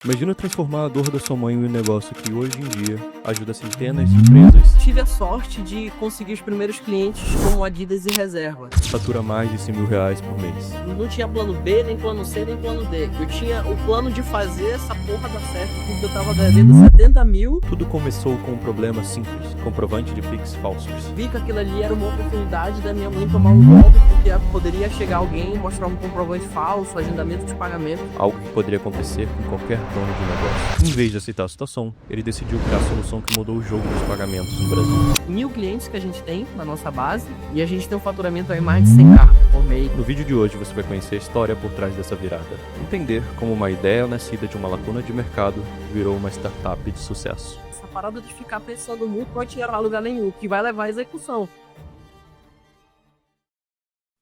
Imagina transformar a dor da sua mãe em um negócio que hoje em dia ajuda centenas de empresas, Tive a sorte de conseguir os primeiros clientes como Adidas e Reserva. fatura mais de 100 mil reais por mês. Não tinha plano B, nem plano C, nem plano D. Eu tinha o plano de fazer essa porra dar certo, porque eu tava devendo 70 mil. Tudo começou com um problema simples, comprovante de Pix falsos. Vi que aquilo ali era uma oportunidade da minha mãe tomar um golpe, porque poderia chegar alguém, mostrar um comprovante falso, agendamento de pagamento. Algo que poderia acontecer com qualquer dono de negócio. Em vez de aceitar a situação, ele decidiu criar a solução que mudou o jogo dos pagamentos no Brasil. 1.000 clientes que a gente tem na nossa base e a gente tem um faturamento aí mais de 100k por mês. No vídeo de hoje você vai conhecer a história por trás dessa virada. Entender como uma ideia nascida de uma lacuna de mercado virou uma startup de sucesso. Essa parada de ficar pensando muito não vai te levar a lugar nenhum, que vai levar à execução.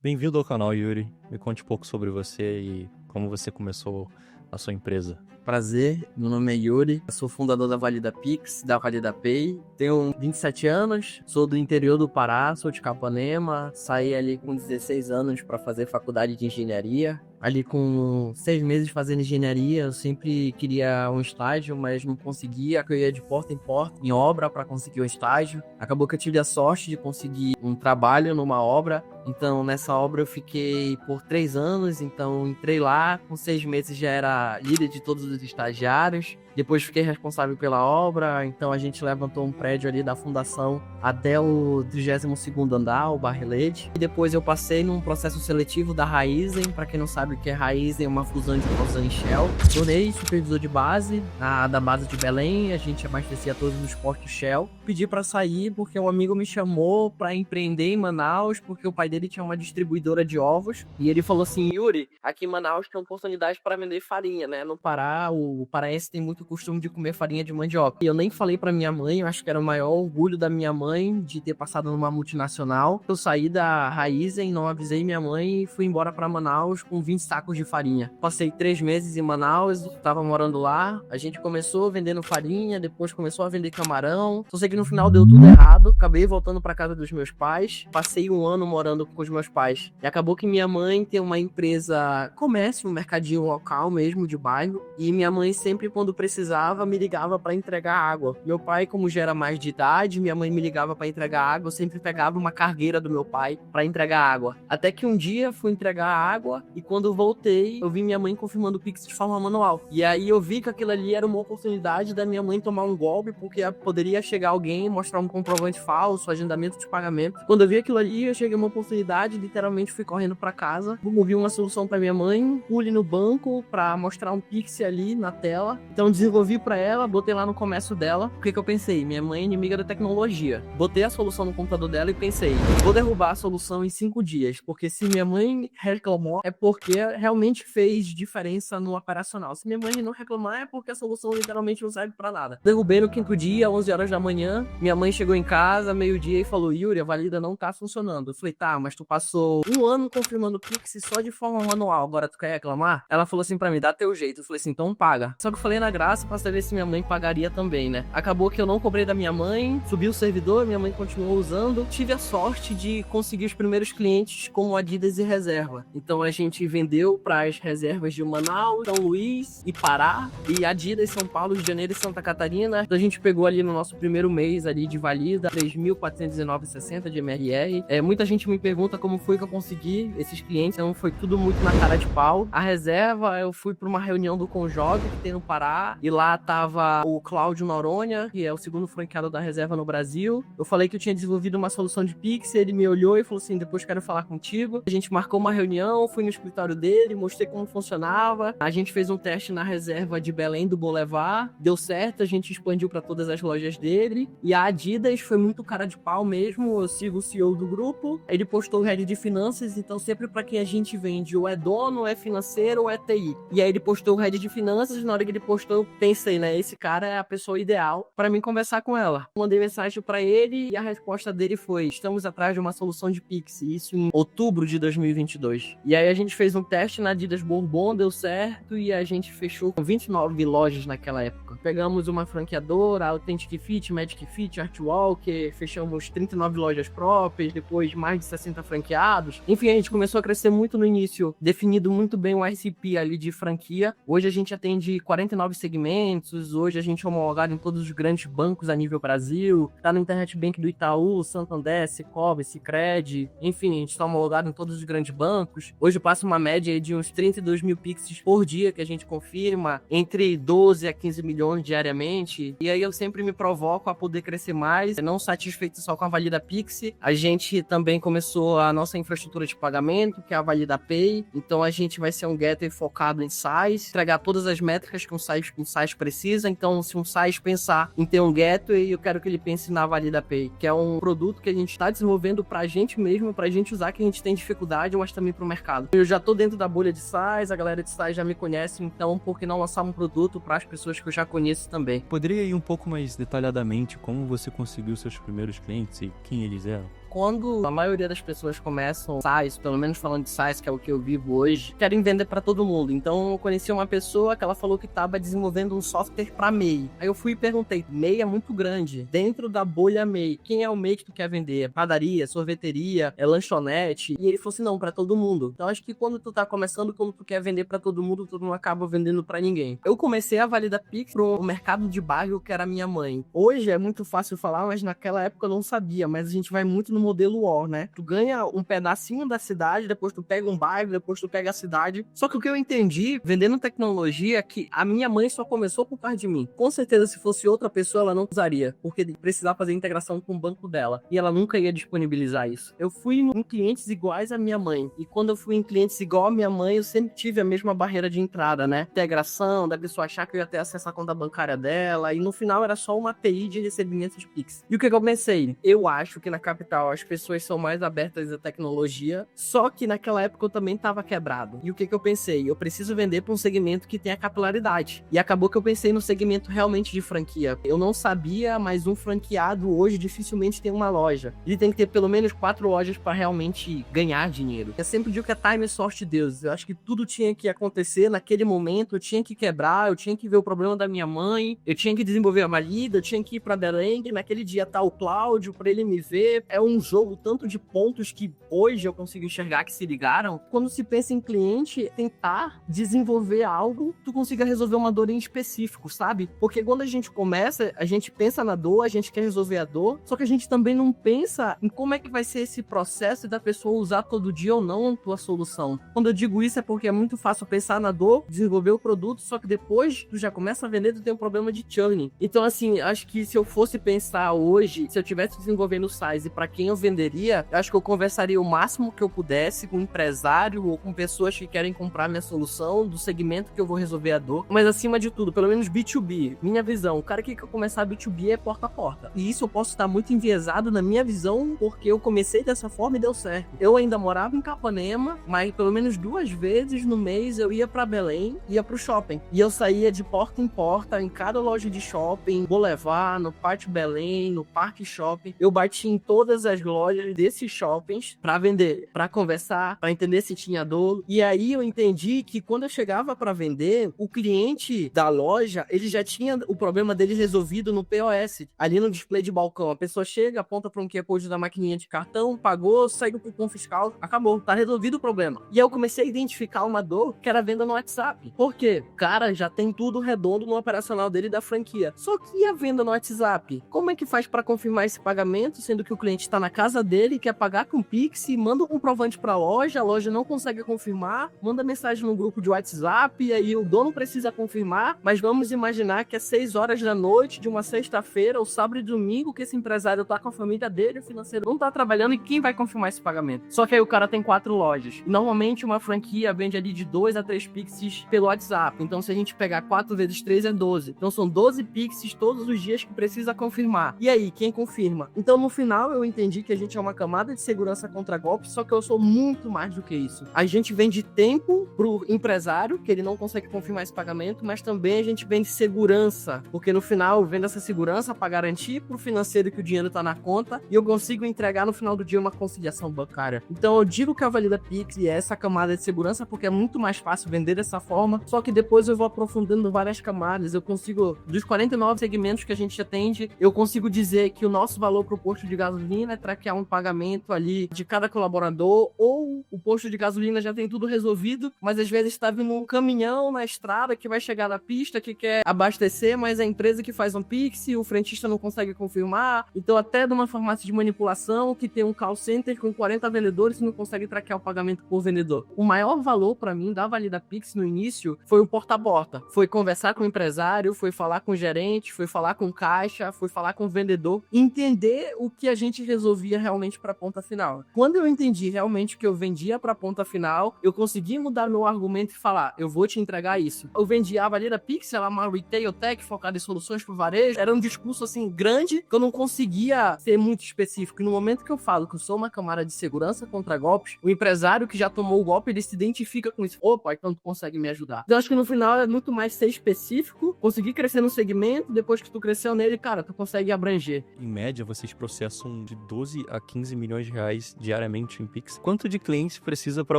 Bem-vindo ao canal, Yuri. Me conte um pouco sobre você e como você começou a sua empresa. Prazer, meu nome é Yuri, eu sou fundador da Valida Pix, da Valida Pay, tenho 27 anos, sou do interior do Pará, sou de Capanema, saí ali com 16 anos para fazer faculdade de engenharia. Ali com 6 meses fazendo engenharia, eu sempre queria um estágio, mas não conseguia, eu ia de porta em porta, em obra para conseguir um estágio. Acabou que eu tive a sorte de conseguir um trabalho numa obra, então nessa obra eu fiquei por 3 anos, então entrei lá, com 6 meses já era líder de todos os estagiários. Depois fiquei responsável pela obra, então a gente levantou um prédio ali da fundação até o 32º andar, o Barrelete. E depois eu passei num processo seletivo da Raizen. Para quem não sabe o que é Raizen, é uma fusão de Cosan e Shell. Tornei supervisor de base, da base de Belém, a gente abastecia todos os postos Shell. Pedi para sair porque um amigo me chamou para empreender em Manaus, porque o pai dele tinha uma distribuidora de ovos. E ele falou assim: Yuri, aqui em Manaus tem oportunidade para vender farinha, né? No Pará, o paraense tem muito costume de comer farinha de mandioca. E eu nem falei pra minha mãe, eu acho que era o maior orgulho da minha mãe de ter passado numa multinacional. Eu saí da Raizen, não avisei minha mãe e fui embora pra Manaus com 20 sacos de farinha. Passei 3 meses em Manaus, tava morando lá. A gente começou vendendo farinha, depois começou a vender camarão. Só sei que no final deu tudo errado. Acabei voltando pra casa dos meus pais. Passei 1 ano morando com os meus pais. E acabou que minha mãe tem uma empresa, comércio, um mercadinho local mesmo, de bairro. E minha mãe sempre, quando precisava, me ligava para entregar água. Meu pai, como já era mais de idade, minha mãe me ligava para entregar água, eu sempre pegava uma cargueira do meu pai para entregar água. Até que um dia fui entregar água e quando eu voltei, eu vi minha mãe confirmando o Pix de forma manual. E aí eu vi que aquilo ali era uma oportunidade da minha mãe tomar um golpe, porque poderia chegar alguém e mostrar um comprovante falso, agendamento de pagamento. Quando eu vi aquilo ali, eu cheguei a uma oportunidade, literalmente fui correndo para casa, movi uma solução para minha mãe, pule no banco para mostrar um Pix ali na tela. Então desenvolvi pra ela, botei lá no comércio dela. O que eu pensei? Minha mãe é inimiga da tecnologia. Botei a solução no computador dela e pensei, vou derrubar a solução em 5 dias, porque se minha mãe reclamou, é porque realmente fez diferença no operacional. Se minha mãe não reclamar, é porque a solução literalmente não serve pra nada. Derrubei no 5º dia, 11 horas da manhã. Minha mãe chegou em casa, meio-dia, e falou, Yuri, a Valida não tá funcionando. Eu falei, tá, mas tu passou 1 ano confirmando o Pix só de forma manual, agora tu quer reclamar? Ela falou assim pra mim, dá teu jeito. Eu falei assim, então paga. Só que eu falei na graça pra saber se minha mãe pagaria também, né? Acabou que eu não cobrei da minha mãe, subi o servidor, minha mãe continuou usando. Tive a sorte de conseguir os primeiros clientes como Adidas e Reserva. Então a gente vendeu para as reservas de Manaus, São Luís e Pará, e Adidas, São Paulo, Rio de Janeiro e Santa Catarina. Então a gente pegou ali no nosso primeiro mês ali de Valida, 3.419,60 de MRR. Muita gente me pergunta como foi que eu consegui esses clientes, então foi tudo muito na cara de pau. A reserva, eu fui para uma reunião do Conjob, que tem no Pará, e lá tava o Cláudio Noronha, que é o segundo franqueado da reserva no Brasil. Eu falei que eu tinha desenvolvido uma solução de Pix, ele me olhou e falou assim, depois quero falar contigo. A gente marcou uma reunião, fui no escritório dele, mostrei como funcionava. A gente fez um teste na reserva de Belém do Boulevard, deu certo, a gente expandiu para todas as lojas dele. E a Adidas foi muito cara de pau mesmo, eu sigo o CEO do grupo. Ele postou o head de finanças, então sempre para quem a gente vende, ou é dono, ou é financeiro, ou é TI. E aí ele postou o head de finanças, na hora que ele postou, eu pensei, né, esse cara é a pessoa ideal para mim conversar com ela. Mandei mensagem para ele e a resposta dele foi, estamos atrás de uma solução de Pix, isso em outubro de 2022. E aí a gente fez um teste na Adidas Bourbon, deu certo, e a gente fechou com 29 lojas naquela época. Pegamos uma franqueadora, Authentic Fit, Magic Fit, Artwalker, fechamos 39 lojas próprias, depois mais de 60 franqueados. Enfim, a gente começou a crescer muito no início, definido muito bem o ICP ali de franquia. Hoje a gente é atende 49 segmentos, hoje a gente é homologado em todos os grandes bancos a nível Brasil, tá no Internet Bank do Itaú, Santander, Cicobi, Sicredi, enfim, a gente tá homologado em todos os grandes bancos. Hoje passa uma média de uns 32 mil Pix por dia que a gente confirma, entre 12 a 15 milhões diariamente, e aí eu sempre me provoco a poder crescer mais, não satisfeito só com a Valida Pix, a gente também começou a nossa infraestrutura de pagamento, que é a Valida Pay, então a gente vai ser um gateway focado em SaaS, entregar todas as métricas que um SaaS precisa, então se um SaaS pensar em ter um gateway, eu quero que ele pense na Valida Pay, que é um produto que a gente está desenvolvendo pra gente mesmo, pra gente usar, que a gente tem dificuldade, mas também pro mercado. Eu já tô dentro da bolha de SaaS, a galera de SaaS já me conhece, então por que não lançar um produto para as pessoas que eu já conheço também? Poderia ir um pouco mais detalhadamente como você conseguiu seus primeiros clientes e quem eles eram? Quando a maioria das pessoas começam SaaS, pelo menos falando de SaaS, que é o que eu vivo hoje, querem vender para todo mundo. Então eu conheci uma pessoa que ela falou que estava desenvolvendo um software para MEI. Aí eu fui e perguntei, MEI é muito grande. Dentro da bolha MEI, quem é o MEI que tu quer vender? É padaria, sorveteria, é lanchonete? E ele falou assim, não, para todo mundo. Então acho que quando tu tá começando, quando tu quer vender para todo mundo, tu não acaba vendendo para ninguém. Eu comecei a Valida Pix pro mercado de bairro, que era a minha mãe. Hoje é muito fácil falar, mas naquela época eu não sabia, mas a gente vai muito no modelo War, né? Tu ganha um pedacinho da cidade, depois tu pega um bairro, depois tu pega a cidade. Só que o que eu entendi, vendendo tecnologia, é que a minha mãe só começou por causa de mim. Com certeza, se fosse outra pessoa, ela não usaria, porque precisava fazer integração com o banco dela. E ela nunca ia disponibilizar isso. Eu fui em clientes iguais à minha mãe. E quando eu fui em clientes igual à minha mãe, eu sempre tive a mesma barreira de entrada, né? Integração, da pessoa achar que eu ia ter acesso à conta bancária dela. E no final era só uma API de recebimento de Pix. E o que eu pensei? Eu acho que na capital as pessoas são mais abertas à tecnologia, só que naquela época eu também estava quebrado. E o que eu pensei? Eu preciso vender para um segmento que tenha capilaridade. E acabou que eu pensei no segmento realmente de franquia. Eu não sabia, mas um franqueado hoje dificilmente tem uma loja. Ele tem que ter pelo menos 4 lojas para realmente ganhar dinheiro. Eu sempre digo que é time e sorte de Deus. Eu acho que tudo tinha que acontecer naquele momento, eu tinha que quebrar, eu tinha que ver o problema da minha mãe, eu tinha que desenvolver a Valida, eu tinha que ir para Belém, que naquele dia tá o Cláudio para ele me ver. É um jogo tanto de pontos que hoje eu consigo enxergar que se ligaram. Quando se pensa em cliente, tentar desenvolver algo, tu consiga resolver uma dor em específico, sabe? Porque quando a gente começa, a gente pensa na dor, a gente quer resolver a dor, só que a gente também não pensa em como é que vai ser esse processo da pessoa usar todo dia ou não a tua solução. Quando eu digo isso é porque é muito fácil pensar na dor, desenvolver o produto, só que depois tu já começa a vender, tu tem um problema de churn. Então assim, acho que se eu fosse pensar hoje, se eu tivesse desenvolvendo o size para quem eu venderia, acho que eu conversaria o máximo que eu pudesse com um empresário ou com pessoas que querem comprar minha solução, do segmento que eu vou resolver a dor, mas acima de tudo, pelo menos B2B, minha visão, o cara que quer começar B2B é porta a porta, e isso eu posso estar muito enviesado na minha visão, porque eu comecei dessa forma e deu certo. Eu ainda morava em Capanema, mas pelo menos 2 vezes no mês eu ia pra Belém, ia pro shopping, e eu saía de porta em porta, em cada loja de shopping, Boulevard, no Pátio Belém, no Parque Shopping, eu bati em todas as lojas desses shoppings para vender, para conversar, para entender se tinha dor. E aí eu entendi que quando eu chegava para vender, o cliente da loja, ele já tinha o problema dele resolvido no POS, ali no display de balcão. A pessoa chega, aponta para um QR Code da maquininha de cartão, pagou, saiu pro cupom fiscal, acabou, tá resolvido o problema. E aí eu comecei a identificar uma dor que era a venda no WhatsApp. Por quê? O cara já tem tudo redondo no operacional dele da franquia. Só que a venda no WhatsApp? Como é que faz para confirmar esse pagamento, sendo que o cliente está na casa dele, quer pagar com Pix, manda um comprovante para a loja não consegue confirmar, manda mensagem no grupo de WhatsApp, e aí o dono precisa confirmar, mas vamos imaginar que é 6 horas da noite de uma sexta-feira, ou sábado e domingo, que esse empresário tá com a família dele, o financeiro não tá trabalhando, e quem vai confirmar esse pagamento? Só que aí o cara tem 4 lojas. E normalmente uma franquia vende ali de 2 a 3 Pixes pelo WhatsApp. Então se a gente pegar 4 vezes 3 é 12. Então são 12 Pixes todos os dias que precisa confirmar. E aí, quem confirma? Então no final eu entendi que a gente é uma camada de segurança contra golpes, só que eu sou muito mais do que isso. A gente vende tempo pro empresário, que ele não consegue confirmar esse pagamento, mas também a gente vende segurança, porque no final eu vendo essa segurança para garantir pro financeiro que o dinheiro tá na conta e eu consigo entregar no final do dia uma conciliação bancária. Então eu digo que a Valida Pix é essa camada de segurança porque é muito mais fácil vender dessa forma, só que depois eu vou aprofundando várias camadas. Eu consigo, dos 49 segmentos que a gente atende, eu consigo dizer que o nosso valor pro posto de gasolina é traquear um pagamento ali de cada colaborador, ou o posto de gasolina já tem tudo resolvido, mas às vezes está vindo um caminhão na estrada que vai chegar na pista, que quer abastecer, mas a empresa que faz um Pix, o frentista não consegue confirmar. Então até de uma farmácia de manipulação que tem um call center com 40 vendedores e não consegue traquear o pagamento por vendedor. O maior valor para mim da Valida Pix no início foi o porta a porta. Foi conversar com o empresário, foi falar com o gerente, foi falar com o caixa, foi falar com o vendedor, entender o que a gente resolvia realmente para a ponta final. Quando eu entendi realmente o que eu vendia para a ponta final, eu consegui mudar meu argumento e falar, eu vou te entregar isso. Eu vendia a Valida Pix, ela é uma retail tech focada em soluções para o varejo. Era um discurso assim grande que eu não conseguia ser muito específico. E no momento que eu falo que eu sou uma camada de segurança contra golpes, o empresário que já tomou o golpe, ele se identifica com isso. Opa, então tu consegue me ajudar. Então acho que no final é muito mais ser específico, conseguir crescer no segmento, depois que tu cresceu nele, cara, tu consegue abranger. Em média, vocês processam de 12 a 15 milhões de reais diariamente em Pix. Quanto de clientes precisa para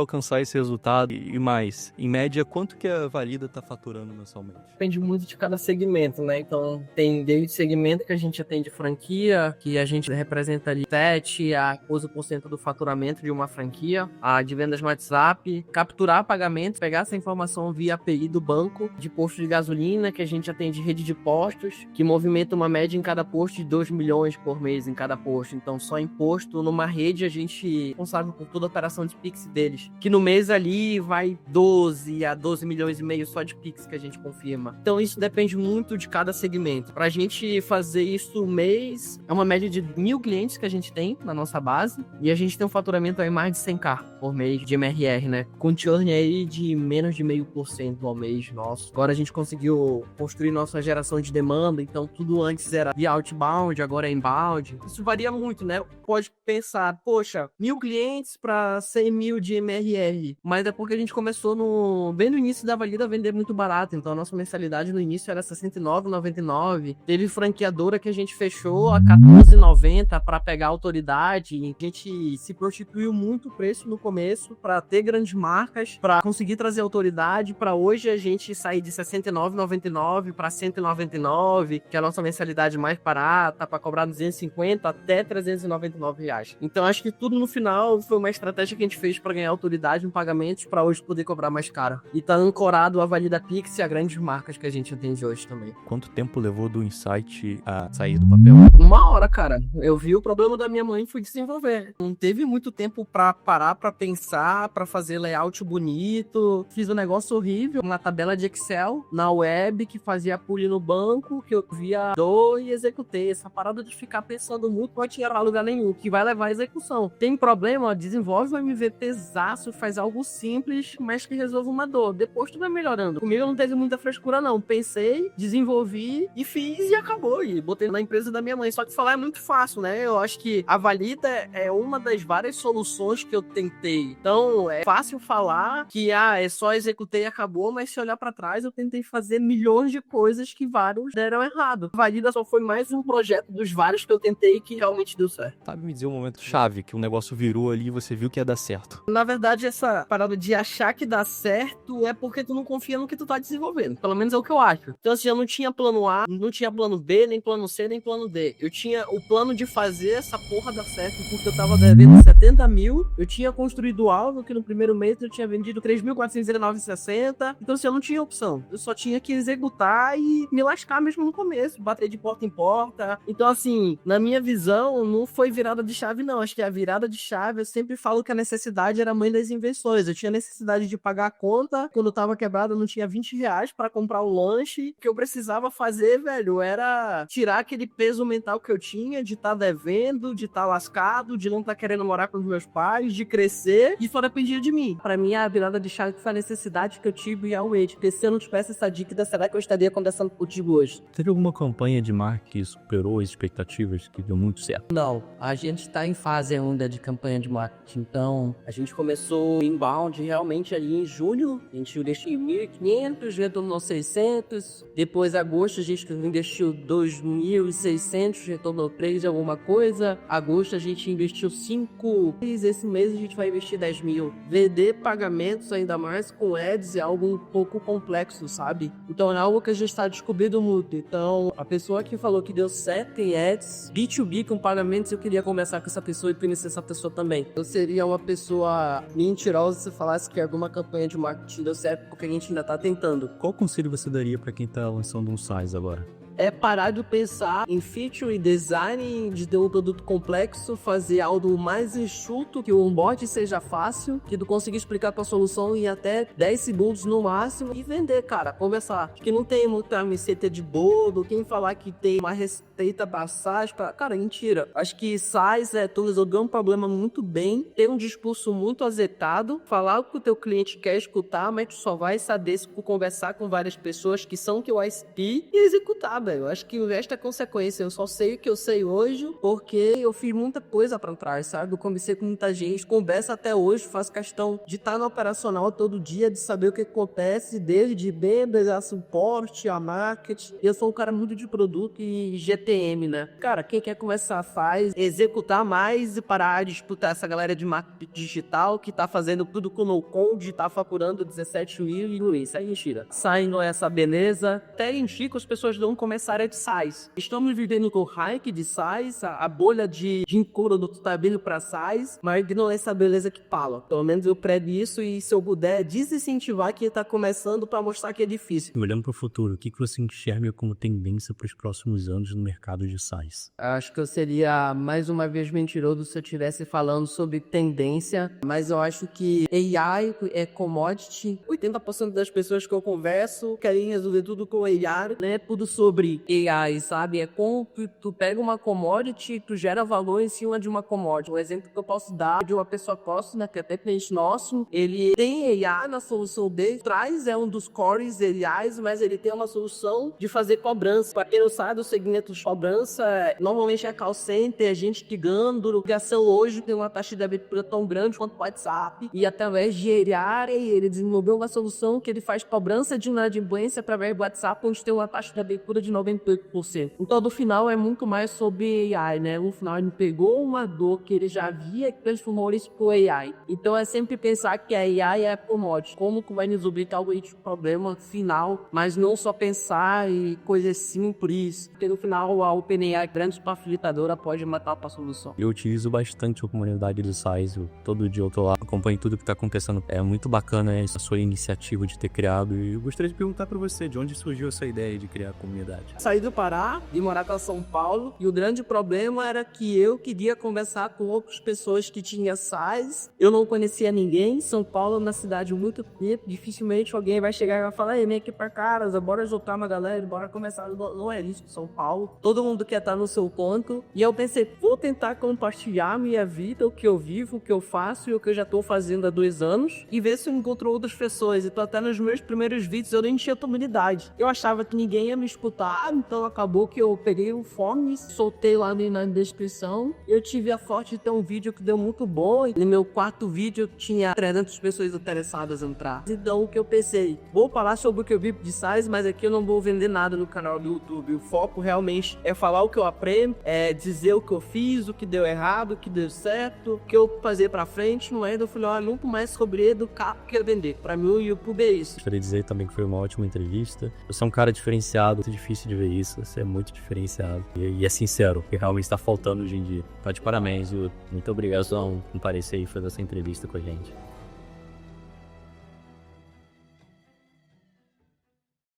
alcançar esse resultado? E mais, em média, quanto que a Valida está faturando mensalmente? Depende muito de cada segmento, né? Então, tem desde segmento que a gente atende franquia, que a gente representa ali 7 a 12% do faturamento de uma franquia, a de vendas no WhatsApp, capturar pagamento, pegar essa informação via API do banco, de posto de gasolina, que a gente atende rede de postos, que movimenta uma média em cada posto de 2 milhões por mês em cada posto. Então, só em posto, numa rede, a gente é responsável por toda a operação de Pix deles, que no mês ali vai 12 a 12 milhões e meio só de Pix que a gente confirma. Então, isso depende muito de cada segmento. Pra gente fazer isso mês, é uma média de 1.000 clientes que a gente tem na nossa base, e a gente tem um faturamento aí mais de 100k por mês de MRR, né? Com churn aí de menos de 0,5% ao mês nosso. Agora a gente conseguiu construir nossa geração de demanda, então tudo antes era via outbound, agora é inbound. Isso varia muito, né? Pode pensar, poxa, 1.000 clientes para 100 mil de MRR, mas é porque a gente começou bem no início da Valida a vender muito barato, então a nossa mensalidade no início era R$ 69,99. Teve franqueadora que a gente fechou a R$ 14,90 para pegar autoridade. A gente se prostituiu muito o preço no começo para ter grandes marcas, para conseguir trazer autoridade, para hoje a gente sair de R$ 69,99 para R$ 199, que é a nossa mensalidade mais barata, para cobrar R$ 250 até R$ 399 reais. Então acho que tudo no final foi uma estratégia que a gente fez para ganhar autoridade em pagamentos, para hoje poder cobrar mais caro. E tá ancorado a Valida Pix e a grandes marcas que a gente atende hoje também. Quanto tempo levou do insight a sair do papel? 1 hora, cara. Eu vi o problema da minha mãe e fui desenvolver. Não teve muito tempo pra parar pra pensar, pra fazer layout bonito. Fiz um negócio horrível, uma tabela de Excel na web que fazia pull no banco, que eu via e executei. Essa parada de ficar pensando muito não vai tirar a lugar nenhum, que vai levar à execução. Tem problema, desenvolve um MVPzaço, faz algo simples, mas que resolva uma dor. Depois tu vai melhorando. Comigo não teve muita frescura, não. Pensei, desenvolvi e fiz e acabou. E botei na empresa da minha mãe. Só que falar é muito fácil, né? Eu acho que a Valida é uma das várias soluções que eu tentei. Então, é fácil falar que, é só executei e acabou, mas se olhar pra trás, eu tentei fazer milhões de coisas que vários deram errado. A Valida só foi mais um projeto dos vários que eu tentei que realmente deu certo. Sabe me dizer um momento chave que o negócio virou ali e você viu que ia dar certo? Na verdade, essa parada de achar que dá certo é porque tu não confia no que tu tá desenvolvendo. Pelo menos é o que eu acho. Então, assim, eu não tinha plano A, não tinha plano B, nem plano C, nem plano D. Eu tinha o plano de fazer essa porra dar certo, porque eu tava devendo 70 mil. Eu tinha construído algo que no primeiro mês eu tinha vendido 3.419,60. Então, assim, eu não tinha opção. Eu só tinha que executar e me lascar mesmo no começo. Bater de porta em porta. Então, assim, na minha visão, não foi virada de chave, não. Acho que a virada de chave, eu sempre falo que a necessidade era a mãe das invenções. Eu tinha necessidade de pagar a conta. Quando eu tava quebrado, eu não tinha 20 reais pra comprar o lanche. O que eu precisava fazer, velho, era tirar aquele peso mental que eu tinha de estar devendo, de estar lascado, de não estar querendo morar com os meus pais, de crescer, e só dependia de mim. Pra mim, a virada de chave foi a necessidade que eu tive e a wait. Porque se eu não tivesse essa dívida, será que eu estaria conversando contigo hoje? Teve alguma campanha de marketing que superou as expectativas, que deu muito certo? Não, a gente está em fase ainda de campanha de marketing. Então, a gente começou inbound realmente ali em julho. A gente investiu 1.500, retornou 600. Depois, em agosto, a gente investiu 2.600, gente retornou 3 de alguma coisa. Agosto a gente investiu 5. Esse mês a gente vai investir 10 mil. Vender pagamentos ainda mais com ads é algo um pouco complexo, sabe? Então é algo que a gente está descobrindo muito. Então a pessoa que falou que deu certo em ads, B2B com pagamentos, eu queria conversar com essa pessoa e conhecer essa pessoa também. Eu seria uma pessoa mentirosa se falasse que alguma campanha de marketing deu certo, porque a gente ainda tá tentando. Qual conselho você daria para quem tá lançando um SaaS agora? É parar de pensar em feature e design, de ter um produto complexo, fazer algo mais enxuto, que o onboard seja fácil, que tu consiga explicar tua solução em até 10 segundos no máximo e vender, cara, conversar. Que não tem muita receita de bolo, quem falar que tem uma receita pra SaaS, cara, mentira. Acho que SaaS tu resolveu um problema muito bem, ter um discurso muito azeitado, falar o que o teu cliente quer escutar, mas tu só vai saber se tu conversar com várias pessoas que são teu ISP e executar, velho. Eu acho que o resto é consequência. Eu só sei o que eu sei hoje porque eu fiz muita coisa pra trás, sabe? Eu conversei com muita gente, converso até hoje, faço questão de estar no operacional todo dia, de saber o que acontece, desde vendas, a suporte, a marketing. Eu sou um cara muito de produto e GTM, né? Cara, quem quer começar faz, executar mais e parar de disputar essa galera de marketing digital que tá fazendo tudo com no-code, tá faturando 17 mil e isso aí, mentira. Saindo essa beleza, até indico as pessoas não começar área de SaaS. Estamos vivendo com o hype de SaaS, a bolha de encouro do tá vindo para SaaS, mas não é essa beleza que fala. Pelo menos eu prego isso e se eu puder desincentivar quem tá começando para mostrar que é difícil. Olhando para o futuro, o que você enxerga como tendência para os próximos anos no mercado de SaaS? Acho que eu seria mais uma vez mentiroso se eu estivesse falando sobre tendência, mas eu acho que AI é commodity. 80% das pessoas que eu converso querem resolver tudo com AI, né? Tudo sobre AI, sabe? É como tu pega uma commodity e tu gera valor em cima de uma commodity. Um exemplo que eu posso dar de uma pessoa próxima, que até cliente nosso, ele tem AI na solução dele, traz um dos cores AI, mas ele tem uma solução de fazer cobrança. Para quem não sabe, o segmento de cobrança normalmente é call center, gente ligando, ligação hoje tem uma taxa de abertura tão grande quanto o WhatsApp, e através de AI, ele desenvolveu uma solução que ele faz cobrança de inadimplência através do WhatsApp, onde tem uma taxa de abertura de 98%. Então, no final, é muito mais sobre AI, né? No final, ele pegou uma dor que ele já havia e transformou isso por AI. Então, é sempre pensar que a AI é a commodity. Como que vai resolver talvez o problema final, mas não só pensar em coisas simples. Porque, no final, a OpenAI, grande facilitadora, pode matar a solução. Eu utilizo bastante a comunidade do SaaS. Todo dia eu tô lá, acompanho tudo que tá acontecendo. É muito bacana essa sua iniciativa de ter criado. E eu gostaria de perguntar pra você, de onde surgiu essa ideia de criar a comunidade? Saí do Pará e morar para São Paulo, e o grande problema era que eu queria conversar com outras pessoas que tinham SaaS. Eu não conhecia ninguém. São Paulo é uma cidade muito pequena, dificilmente alguém vai chegar e vai falar: ei, vem aqui para casa, bora juntar uma galera, bora começar. Não é isso, São Paulo. Todo mundo quer estar no seu ponto. E eu pensei, vou tentar compartilhar minha vida, o que eu vivo, o que eu faço e o que eu já tô fazendo há 2 anos, e ver se eu encontro outras pessoas. Então até nos meus primeiros vídeos eu nem tinha comunidade. Eu achava que ninguém ia me escutar, então acabou que eu peguei o fone, soltei lá na descrição. Eu tive a sorte de ter um vídeo que deu muito bom. No meu 4º vídeo tinha 300 pessoas interessadas em entrar. Então o que eu pensei, vou falar sobre o que eu vi de SaaS, mas aqui eu não vou vender nada no canal do YouTube. O foco realmente é falar o que eu aprendo, é dizer o que eu fiz, o que deu errado, o que deu certo, o que eu fazer pra frente. Não é do falei, olha, muito mais sobre educar do que vender. Pra mim o YouTube é isso. Gostaria de dizer também que foi uma ótima entrevista. Você é um cara diferenciado, é difícil de ver isso, você é muito diferenciado e é sincero, que realmente está faltando hoje em dia. Tá de parabéns, viu? Muito obrigado por comparecer e fazer essa entrevista com a gente.